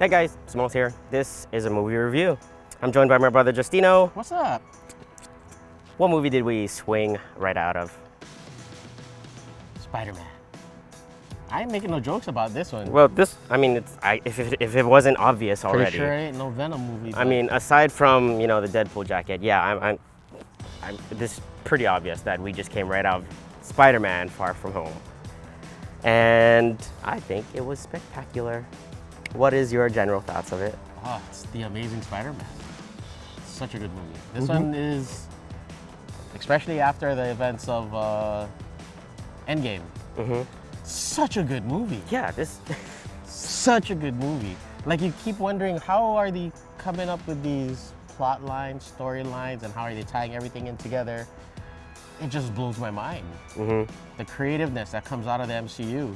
Hey guys, Smalls here. This is a movie review. I'm joined by my brother Justino. What's up? What movie did we swing right out of? Spider-Man. I ain't making no jokes about this one. Well, if it wasn't obvious already. Pretty sure it ain't no Venom movie. I mean, aside from, the Deadpool jacket, yeah, this is pretty obvious that we just came right out of Spider-Man Far From Home. And I think it was spectacular. What is your general thoughts of it? Oh, it's The Amazing Spider-Man. Such a good movie. This one is, especially after the events of Endgame, such a good movie. Yeah, Such a good movie. Like, you keep wondering, how are they coming up with these plot lines, storylines, and how are they tying everything in together? It just blows my mind. The creativeness that comes out of the MCU.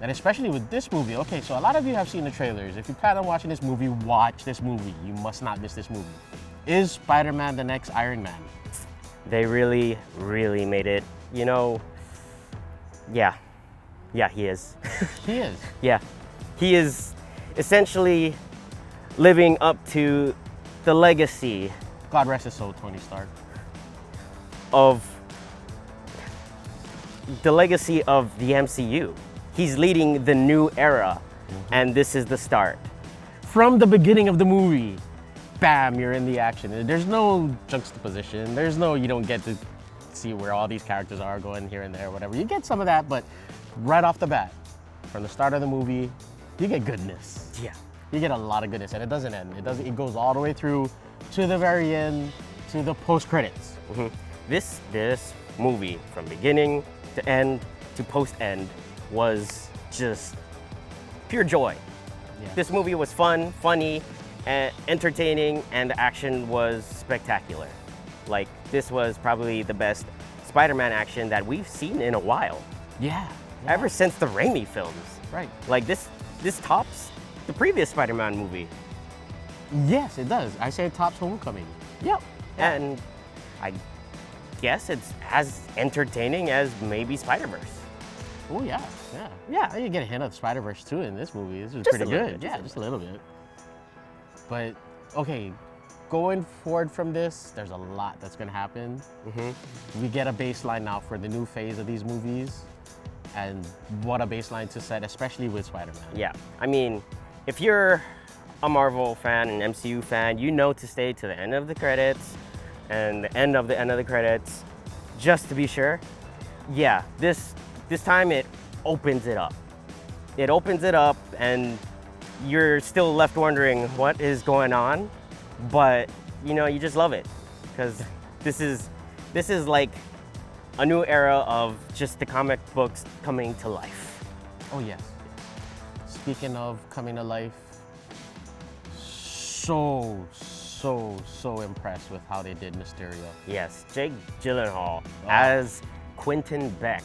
And especially with this movie. Okay, so a lot of you have seen the trailers. If you plan on watching this movie, watch this movie. You must not miss this movie. Is Spider-Man the next Iron Man? They really, really made it, yeah, he is. He is. Yeah, he is essentially living up to the legacy God rest his soul, Tony Stark. of the MCU. He's leading the new era, and this is the start. From the beginning of the movie, bam, you're in the action. There's no juxtaposition. You don't get to see where all these characters are going here and there, whatever. You get some of that, but right off the bat, from the start of the movie, you get goodness. Yeah. You get a lot of goodness, and it doesn't end. It goes all the way through to the very end, to the post-credits. This movie, from beginning to end to post-end, was just pure joy. Yeah. This movie was fun, funny, and entertaining, and the action was spectacular. Like, this was probably the best Spider-Man action that we've seen in a while. Yeah. Ever since the Raimi films. Right. Like, this tops the previous Spider-Man movie. Yes, it does. I say it tops Homecoming. Yep. And I guess it's as entertaining as maybe Spider-Verse. Oh, yeah. Yeah. You get a hint of Spider-Verse too in this movie. This was Just pretty a little good. bit, Just a little bit. But, okay, going forward from this, there's a lot that's going to happen. We get a baseline now for the new phase of these movies. And what a baseline to set, especially with Spider-Man. Yeah. I mean, if you're a Marvel fan, an MCU fan, you know to stay to the end of the credits and the end of the credits, just to be sure. Yeah, this time it opens it up. It opens it up, and you're still left wondering what is going on, but you just love it, because this is like a new era of just the comic books coming to life. Oh, yes. Speaking of coming to life, so impressed with how they did Mysterio. Yes, Jake Gyllenhaal as Quentin Beck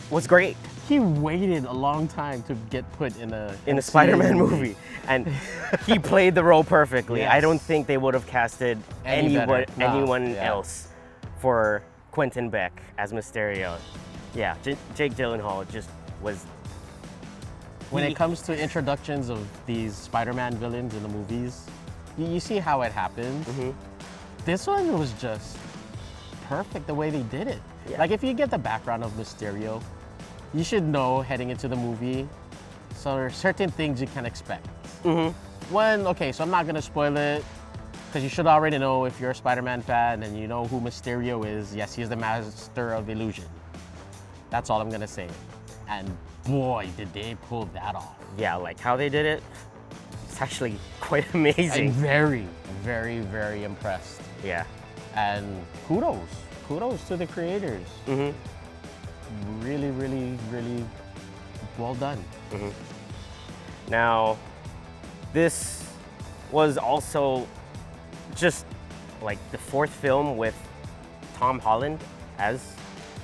was great. He waited a long time to get put in a Spider-Man movie, and he played the role perfectly. Yes. I don't think they would have casted anyone Yeah. else for Quentin Beck as Mysterio. Yeah, Jake Gyllenhaal just was. When it comes to introductions of these Spider-Man villains in the movies, you see how it happens. This one was just perfect the way they did it. Yeah. Like, if you get the background of Mysterio, you should know heading into the movie, so there are certain things you can expect. Okay, so I'm not gonna spoil it, because you should already know if you're a Spider-Man fan and you know who Mysterio is. Yes, he is the master of illusion. That's all I'm gonna say. And boy, did they pull that off. Yeah, like how they did it, it's actually quite amazing. I'm very, very, very impressed. Yeah. And kudos to the creators. Really, really, really well done. Now, this was also just like the fourth film with Tom Holland as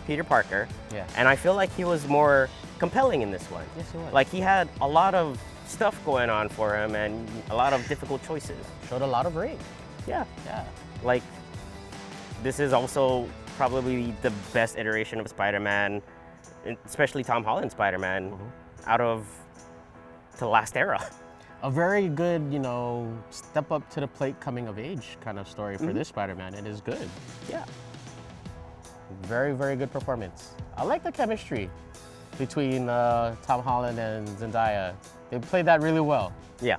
Peter Parker. Yeah. And I feel like he was more compelling in this one. Yes, he was. Like, he had a lot of stuff going on for him and a lot of difficult choices. Showed a lot of range. Yeah. Yeah. Like, this is also probably the best iteration of Spider-Man, especially Tom Holland Spider-Man, out of the last era. A very good, you know, step up to the plate coming of age kind of story for this Spider-Man. It is good. Yeah. Very, very good performance. I like the chemistry between Tom Holland and Zendaya. They played that really well. Yeah.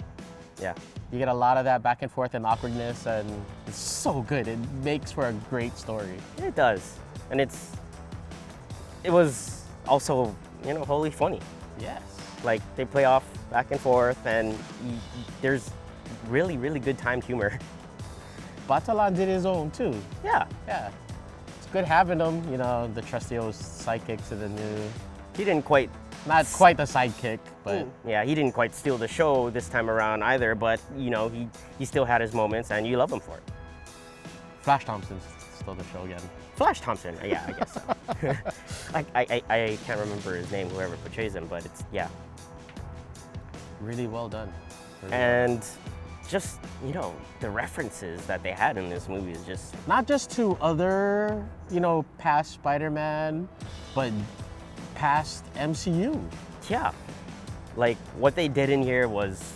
Yeah. You get a lot of that back and forth and awkwardness, and it's so good. It makes for a great story. It does. And it was also, you know, wholly funny. Yes. Like, they play off back and forth, and there's really, really good timed humor. Batalan did his own too. Yeah. Yeah. It's good having them, you know, the trusty old sidekick to the new. He didn't quite, Not quite the sidekick, but yeah, he didn't quite steal the show this time around either, but, you know, he still had his moments, and you love him for it. Flash Thompson stole the show again. Flash Thompson, yeah, I guess so. I can't remember his name, whoever portrays him, but it's, yeah. Really well done. And just, you know, the references that they had in this movie is just... Not just to other, you know, past Spider-Man, but past MCU. Yeah. Like, what they did in here was...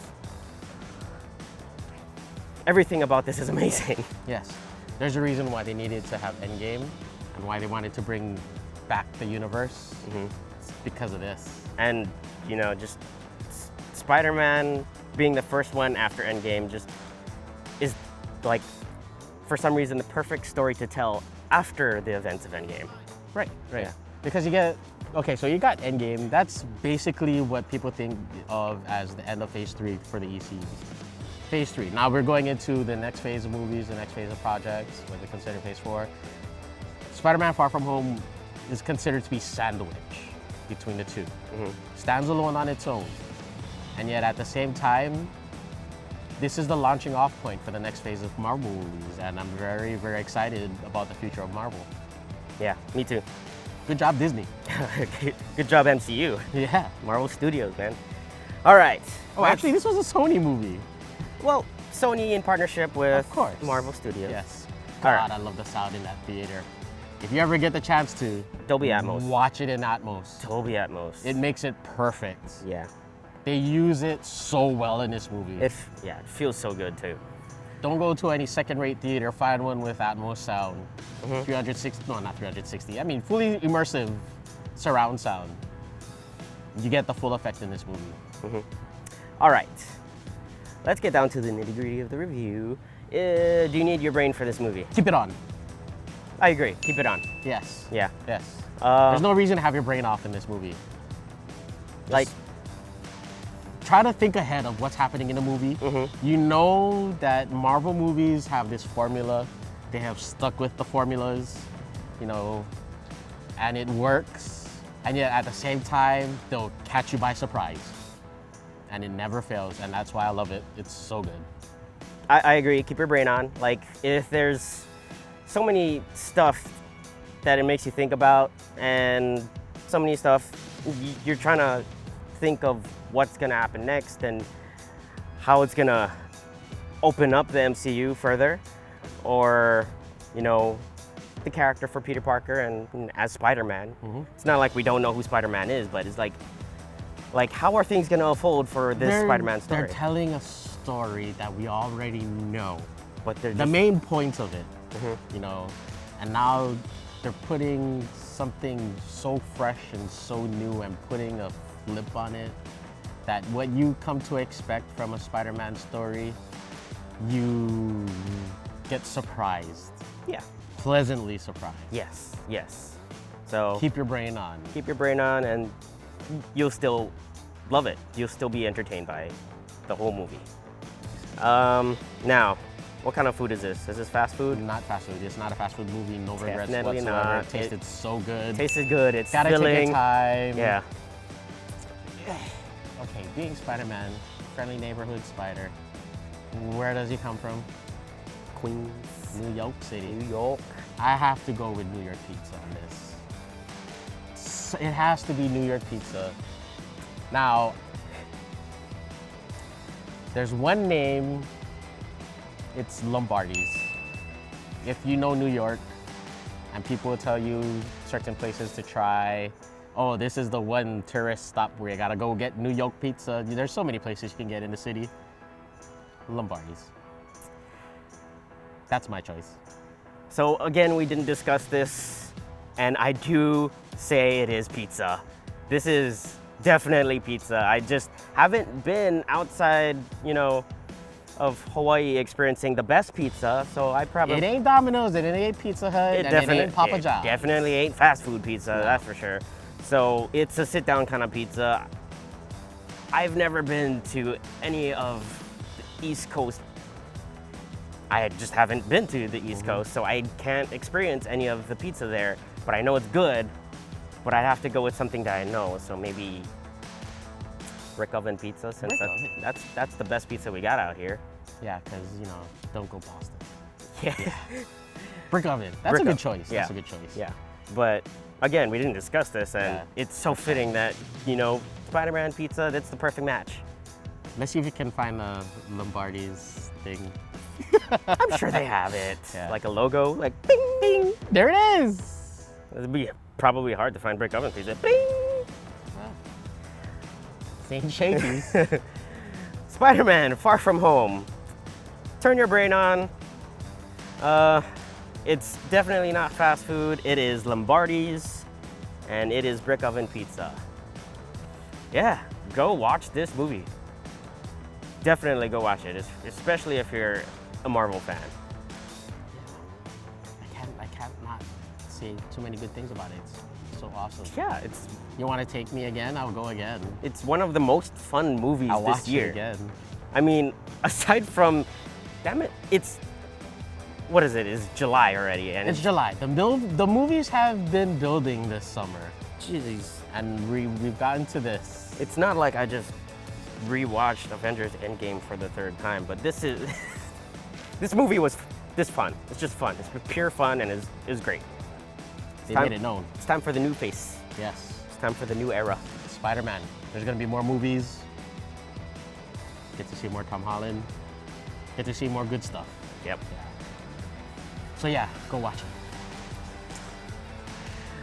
Everything about this is amazing. Yes. There's a reason why they needed to have Endgame and why they wanted to bring back the universe. It's because of this. And, you know, just Spider-Man being the first one after Endgame just is, like, for some reason, the perfect story to tell after the events of Endgame. Right, right. Yeah. Because you get, okay, so you got Endgame. That's basically what people think of as the end of Phase 3 for the ECU. Phase 3. Now we're going into the next phase of movies, the next phase of projects, what they consider Phase 4. Spider-Man Far From Home is considered to be sandwich between the two. Stands alone on its own. And yet at the same time, this is the launching off point for the next phase of Marvel movies. And I'm very, very excited about the future of Marvel. Yeah, me too. Good job, Disney. Good job, MCU. Yeah. Marvel Studios, man. All right. Oh, actually, this was a Sony movie. Well, Sony in partnership with Of course. Marvel Studios. Yes. All God, right. I love the sound in that theater. If you ever get the chance to, Dolby Atmos. watch it in Atmos. Dolby Atmos. It makes it perfect. Yeah. They use it so well in this movie. It feels so good too. Don't go to any second-rate theater. Find one with Atmos sound. 360, no, not 360. I mean, fully immersive surround sound. You get the full effect in this movie. All right. Let's get down to the nitty-gritty of the review. Do you need your brain for this movie? Keep it on. I agree. Keep it on. Yes. Yeah. Yes. There's no reason to have your brain off in this movie. Like, Try to think ahead of what's happening in the movie. You know that Marvel movies have this formula. They have stuck with the formulas, you know, and it works. And yet at the same time, they'll catch you by surprise. And it never fails, and that's why I love it. It's so good. I agree. Keep your brain on. Like, if there's so many stuff that it makes you think about, and so many stuff you're trying to think of what's gonna happen next and how it's gonna open up the MCU further, or, you know, the character for Peter Parker and as Spider-Man. It's not like we don't know who Spider-Man is, but it's like how are things gonna unfold for this Spider-Man story? They're telling a story that we already know, But they're the just, main points of it, you know, and now they're putting something so fresh and so new and putting a flip on it that what you come to expect from a Spider-Man story, you get surprised, yeah, pleasantly surprised. yes, yes. So Keep your brain on. keep your brain on, and you'll still love it. You'll still be entertained by the whole movie. Now, what kind of food is this? Is this fast food? Not fast food. It's not a fast food movie. No regrets Definitely whatsoever. not. It tasted so good. Tasted good. It's Gotta take filling. your time. Yeah. Okay, being Spider-Man, friendly neighborhood spider. Where does he come from? Queens, New York City. New York. I have to go with New York pizza on this. It has to be New York pizza. Now, there's one name, it's Lombardi's. If you know New York, and people will tell you certain places to try, oh, this is the one tourist stop where you gotta go get New York pizza. There's so many places you can get in the city. Lombardi's. That's my choice. So again, we didn't discuss this, and I do say it is pizza. This is definitely pizza. I just haven't been outside, you know, of Hawaii experiencing the best pizza, so I probably... It ain't Domino's, it ain't Pizza Hut, and it ain't Papa John's. Definitely ain't fast food pizza, that's for sure. So it's a sit-down kind of pizza. I've never been to any of the East Coast. I just haven't been to the East Coast, so I can't experience any of the pizza there, but I know it's good, but I'd have to go with something that I know, so maybe brick oven pizza, since that's the best pizza we got out here. Yeah, because, you know, don't go Boston. Yeah. Brick oven, that's a good choice. Yeah. That's a good choice. Yeah, but again, we didn't discuss this, and it's so fitting that, you know, Spider-Man pizza, that's the perfect match. Let's see if we can find the Lombardi's thing. I'm sure they have it. Yeah. Like a logo, like bing, bing. There it is. It'd be probably hard to find brick oven pizza. Bing. Well, ain't shaky. Spider-Man, Far From Home. Turn your brain on. It's definitely not fast food. It is Lombardi's, and it is brick oven pizza. Yeah, go watch this movie. Definitely go watch it, especially if you're a Marvel fan. I can't not say too many good things about it. It's so awesome. Yeah, You want to take me again? I'll go again. It's one of the most fun movies I'll this watch year. it again. I mean, aside from, damn it, what is it? It's July already, and it's July. The movies have been building this summer. Jeez. And we've gotten to this. It's not like I just rewatched Avengers Endgame for the third time, but this movie was this fun. It's just fun. It's pure fun, and is great. They made it known. It's time for the new face. Yes. It's time for the new era. Spider-Man. There's gonna be more movies. Get to see more Tom Holland. Get to see more good stuff. Yep. So yeah, go watch it.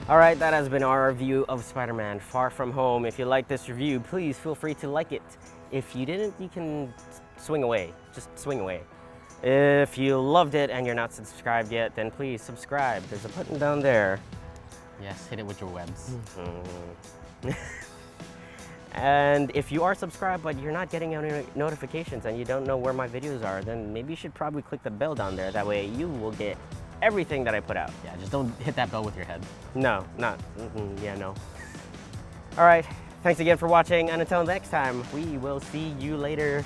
All right, that has been our review of Spider-Man Far From Home. If you like this review, please feel free to like it. If you didn't, you can swing away. Just swing away. If you loved it and you're not subscribed yet, then please subscribe. There's a button down there. Yes, hit it with your webs. And if you are subscribed but you're not getting any notifications and you don't know where my videos are, then maybe you should probably click the bell down there. That way you will get everything that I put out. Yeah, just don't hit that bell with your head. No, not. Yeah, no. All right, thanks again for watching, and until next time, we will see you later.